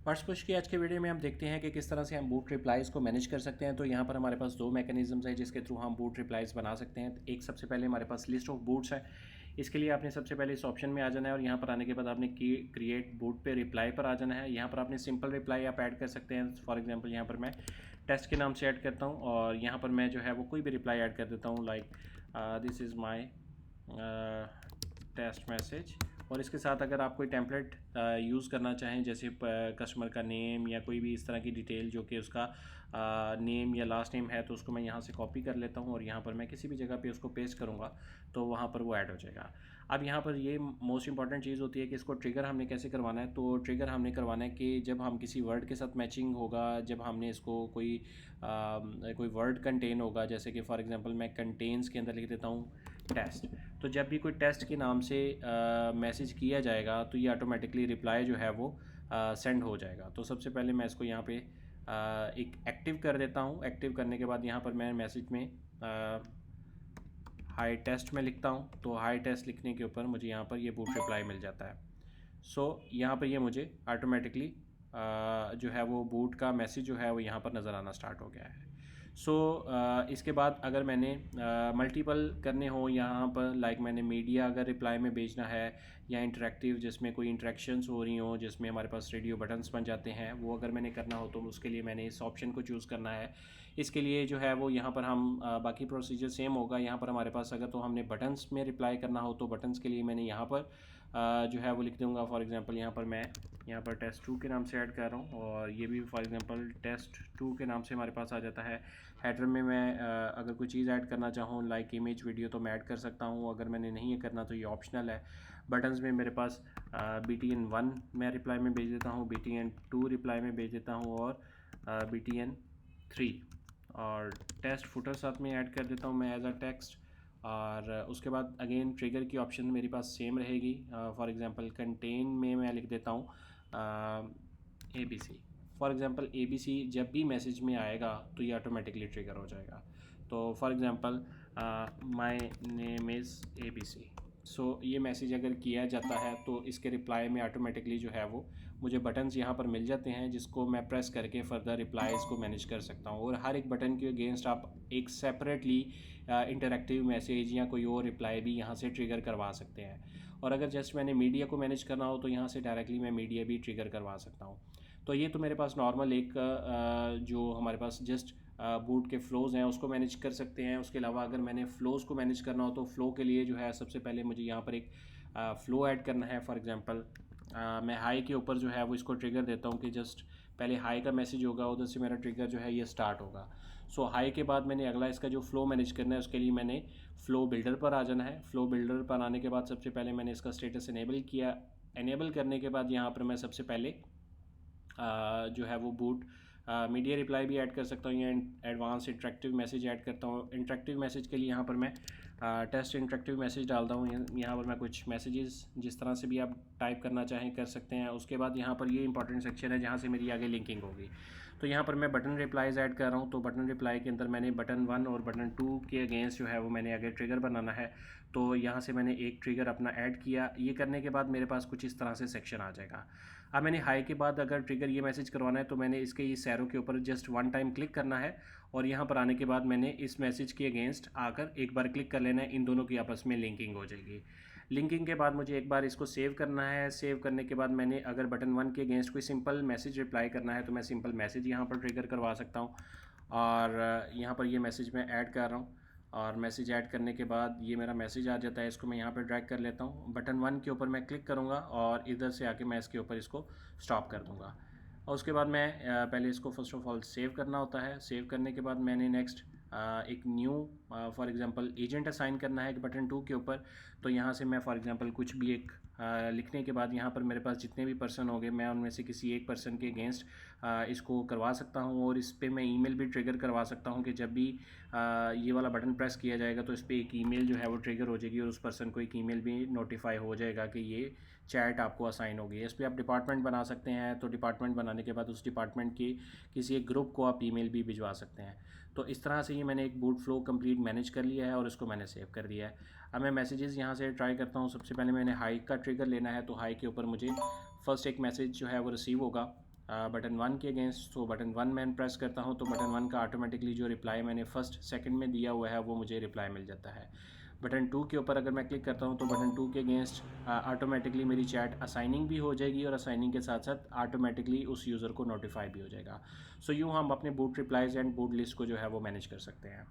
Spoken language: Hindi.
पार्ट्स पुश की आज के वीडियो में हम देखते हैं कि किस तरह से हम बूट रिप्लाइज़ को मैनेज कर सकते हैं। तो यहाँ पर हमारे पास दो मैकेनिज़म्स हैं जिसके थ्रू हम बूट रिप्लाइज़ बना सकते हैं। एक सबसे पहले हमारे पास लिस्ट ऑफ बूट्स है। इसके लिए आपने सबसे पहले इस ऑप्शन में आ जाना है और यहाँ पर आने के बाद आपने क्रिएट बूट पे रिप्लाई पर आ जाना है। यहाँ पर आपने सिंपल रिप्लाई आप ऐड कर सकते हैं। फॉर एग्जांपल यहाँ पर मैं टेस्ट के नाम से ऐड करता हूँ और यहाँ पर मैं जो है वो कोई भी रिप्लाई ऐड कर देता हूँ, like this is my test message. और इसके साथ अगर आप कोई टेम्पलेट यूज़ करना चाहें, जैसे कस्टमर का नेम या कोई भी इस तरह की डिटेल जो कि उसका नेम या लास्ट नेम है, तो उसको मैं यहाँ से कॉपी कर लेता हूँ और यहाँ पर मैं किसी भी जगह पे उसको पेस्ट करूँगा तो वहाँ पर वो ऐड हो जाएगा। अब यहाँ पर ये मोस्ट इंपॉर्टेंट चीज़ होती है कि इसको ट्रिगर हमने कैसे करवाना है। तो ट्रिगर हमने करवाना है कि जब हम किसी वर्ड के साथ मैचिंग होगा, जब हमने इसको कोई वर्ड कंटेन होगा, जैसे कि फॉर एग्जांपल मैं कंटेन्स के अंदर लिख देता हूँ टेस्ट। तो जब भी कोई टेस्ट के नाम से मैसेज किया जाएगा तो ये ऑटोमेटिकली रिप्लाई जो है वो सेंड हो जाएगा। तो सबसे पहले मैं इसको यहाँ पे एक एक्टिव कर देता हूँ। एक्टिव करने के बाद यहाँ पर मैं मैसेज में हाई टेस्ट में लिखता हूँ। तो हाई टेस्ट लिखने के ऊपर मुझे यहाँ पर ये बूट रिप्लाई मिल जाता है। सो यहाँ पर ये मुझे ऑटोमेटिकली जो है वो बूट का मैसेज जो है वो यहाँ पर नज़र आना स्टार्ट हो गया है। इसके बाद अगर मैंने मल्टीपल करने हो यहाँ पर, लाइक मैंने मीडिया अगर रिप्लाई में भेजना है या इंटरेक्टिव जिसमें कोई इंटरेक्शंस हो रही हो, जिसमें हमारे पास रेडियो बटन्स बन जाते हैं, वो अगर मैंने करना हो तो उसके लिए मैंने इस ऑप्शन को चूज़ करना है। इसके लिए जो है वो यहाँ पर हम बाकी प्रोसीजर सेम होगा। यहाँ पर हमारे पास अगर तो हमने बटन्स में रिप्लाई करना हो तो बटन्स के लिए मैंने यहाँ पर जो है वो लिख दूँगा। फॉर एग्जांपल यहाँ पर मैं यहाँ पर टेस्ट 2 के नाम से ऐड कर रहा हूँ और ये भी फॉर एग्जांपल टेस्ट 2 के नाम से हमारे पास आ जाता है। हेडर में मैं अगर कोई चीज़ ऐड करना चाहूँ, लाइक इमेज वीडियो, तो मैं ऐड कर सकता हूँ। अगर मैंने नहीं करना तो ये ऑप्शनल है। बटन्स में मेरे पास BTN1 मैं रिप्लाई में भेज देता हूँ, BTN2 रिप्लाई में भेज देता हूँ और BTN3 और टेस्ट फुटर साथ में ऐड कर देता हूँ मैं एज अ टेक्स्ट। और उसके बाद अगेन ट्रिगर की ऑप्शन मेरे पास सेम रहेगी। फॉर एग्जांपल कंटेन में मैं लिख देता हूँ ABC। फॉर एग्जांपल ABC जब भी मैसेज में आएगा तो ये ऑटोमेटिकली ट्रिगर हो जाएगा। तो for example my name is ABC। ये मैसेज अगर किया जाता है तो इसके रिप्लाई में ऑटोमेटिकली जो है वो मुझे बटन्स यहाँ पर मिल जाते हैं, जिसको मैं प्रेस करके फर्दर रिप्लाईज़ को मैनेज कर सकता हूँ। और हर एक बटन के अगेंस्ट आप एक सेपरेटली इंटरैक्टिव मैसेज या कोई और रिप्लाई भी यहाँ से ट्रिगर करवा सकते हैं। और अगर जस्ट मैंने मीडिया को मैनेज करना हो तो यहाँ से डायरेक्टली मैं मीडिया भी ट्रिगर करवा सकता हूँ। तो ये तो मेरे पास नॉर्मल एक जो हमारे पास जस्ट बूट के फ़्लोज़ हैं उसको मैनेज कर सकते हैं। उसके अलावा अगर मैंने फ़्लोज़ को मैनेज करना हो तो फ़्लो के लिए जो है सबसे पहले मुझे यहाँ पर एक फ़्लो ऐड करना है। फॉर एग्जांपल मैं हाई के ऊपर जो है वो इसको ट्रिगर देता हूँ कि जस्ट पहले हाई का मैसेज होगा, उधर से मेरा ट्रिगर जो है ये स्टार्ट होगा। हाई के बाद मैंने अगला इसका जो फ़्लो मैनेज करना है उसके लिए मैंने फ़्लो बिल्डर पर आ जाना है। फ़्लो बिल्डर पर आने के बाद सबसे पहले मैंने इसका स्टेटस इनेबल किया। इनेबल करने के बाद यहाँ पर मैं सबसे पहले जो है वो बूट मीडिया रिप्लाई भी ऐड कर सकता हूँ या एडवांस इंटरेक्टिव मैसेज ऐड करता हूँ। इंटरेक्टिव मैसेज के लिए यहाँ पर मैं टेस्ट इंटरेक्टिव मैसेज डालता हूँ। यहाँ पर मैं कुछ मैसेजेस जिस तरह से भी आप टाइप करना चाहें कर सकते हैं। उसके बाद यहाँ पर ये इंपॉर्टेंट सेक्शन है जहाँ से मेरी आगे लिंकिंग होगी। तो यहाँ पर मैं बटन रिप्लाईज़ ऐड कर रहा हूँ। तो बटन रिप्लाई के अंदर मैंने बटन 1 और बटन 2 के अगेंस्ट जो है वो मैंने आगे ट्रिगर बनाना है। तो यहाँ से मैंने एक ट्रिगर अपना ऐड किया। ये करने के बाद मेरे पास कुछ इस तरह से सेक्शन आ जाएगा। अब मैंने हाई के बाद अगर ट्रिगर ये मैसेज करवाना है तो मैंने इसके इस एरो के ऊपर जस्ट 1 टाइम क्लिक करना है और यहाँ पर आने के बाद मैंने इस मैसेज के अगेंस्ट आकर एक बार क्लिक कर लेना है। इन दोनों की आपस में लिंकिंग हो जाएगी। लिंकिंग के बाद मुझे एक बार इसको सेव करना है। सेव करने के बाद मैंने अगर बटन 1 के अगेंस्ट कोई सिंपल मैसेज रिप्लाई करना है तो मैं सिंपल मैसेज यहाँ पर ट्रिगर करवा सकता हूँ। और यहाँ पर ये मैसेज मैं ऐड कर रहा हूँ और मैसेज ऐड करने के बाद ये मेरा मैसेज आ जाता है। इसको मैं यहाँ पे ड्रैग कर लेता हूँ। बटन 1 के ऊपर मैं क्लिक करूँगा और इधर से आके मैं इसके ऊपर इसको स्टॉप कर दूँगा। और उसके बाद मैं पहले इसको फर्स्ट ऑफ ऑल सेव करना होता है। सेव करने के बाद मैंने नेक्स्ट एक new for example agent assign करना है बटन 2 के ऊपर। तो यहाँ से मैं फॉर एग्जांपल कुछ भी एक लिखने के बाद यहाँ पर मेरे पास जितने भी पर्सन होंगे मैं उनमें से किसी एक पर्सन के अगेंस्ट इसको करवा सकता हूँ। और इस पर मैं ईमेल भी ट्रिगर करवा सकता हूँ कि जब भी ये वाला बटन प्रेस किया जाएगा तो इस पर एक ईमेल जो है वो ट्रिगर हो जाएगी और उस पर्सन को एक ईमेल भी नोटिफाई हो जाएगा कि ये चैट आपको असाइन होगी। इस पर आप डिपार्टमेंट बना सकते हैं। तो डिपार्टमेंट बनाने के बाद उस डिपार्टमेंट की किसी एक ग्रुप को आप ईमेल भी भिजवा सकते हैं। तो इस तरह से ये मैंने एक बूट फ्लो कंप्लीट मैनेज कर लिया है और इसको मैंने सेव कर दिया है। अब मैं मैसेजेस यहाँ से ट्राई करता हूँ। सबसे पहले मैंने हाई का ट्रिगर लेना है। तो हाई के ऊपर मुझे फर्स्ट एक मैसेज जो है वो रिसीव होगा बटन 1 के अगेंस्ट, तो बटन 1 मैं प्रेस करता हूँ तो बटन 1 का ऑटोमेटिकली जो रिप्लाई मैंने फर्स्ट सेकंड में दिया हुआ है वो मुझे रिप्लाई मिल जाता है। बटन 2 के ऊपर अगर मैं क्लिक करता हूँ तो बटन 2 के अगेंस्ट ऑटोमेटिकली मेरी चैट असाइनिंग भी हो जाएगी और असाइनिंग के साथ साथ ऑटोमेटिकली उस यूज़र को नोटिफाई भी हो जाएगा। सो यूँ हम अपने boot replies and boot list को जो है वो मैनेज कर सकते हैं।